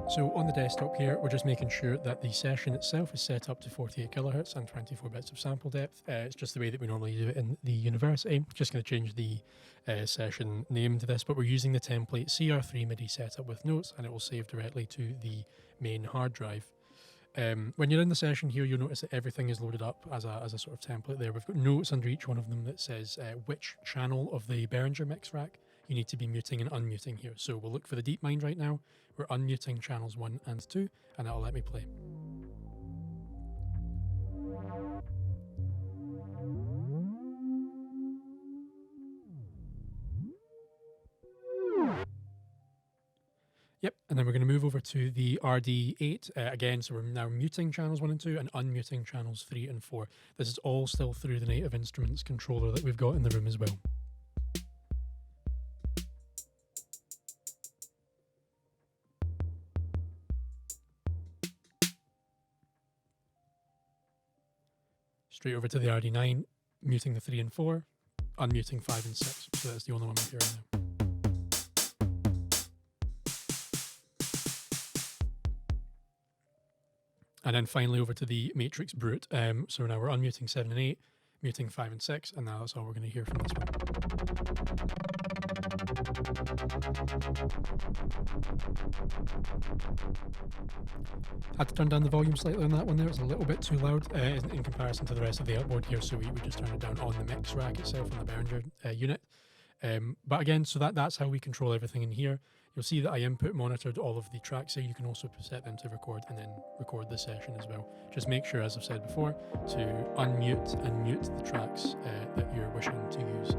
So on the desktop here, we're just making sure that the session itself is set up to 48 kilohertz and 24 bits of sample depth. It's just the way that we normally do it in the university. Just going to change the session name to this, but we're using the template CR3 MIDI setup with notes, and it will save directly to the main hard drive. When you're in the session here, you'll notice that everything is loaded up as a sort of template there. We've got notes under each one of them that says which channel of the Behringer mix rack you need to be muting and unmuting here. So we'll look for the DeepMind right now. We're unmuting channels 1 and 2, and that'll let me play. Yep, and then we're going to move over to the RD8 again. So we're now muting channels 1 and 2 and unmuting channels 3 and 4. This is all still through the Native Instruments controller that we've got in the room as well. Straight over to the RD9, muting the 3 and 4, unmuting 5 and 6. So that's the only one we're hearing now. And then finally over to the Matrix Brute. So now we're unmuting 7 and 8, muting 5 and 6, and now that's all we're going to hear from this one. Had to turn down the volume slightly on that one there. It's a little bit too loud in comparison to the rest of the outboard here, so we just turned it down on the mix rack itself on the Behringer unit. But again, so that's how we control everything in here. You'll see that I input monitored all of the tracks here. You can also set them to record and then record the session as well. Just make sure, as I've said before, to unmute and mute the tracks that you're wishing to use.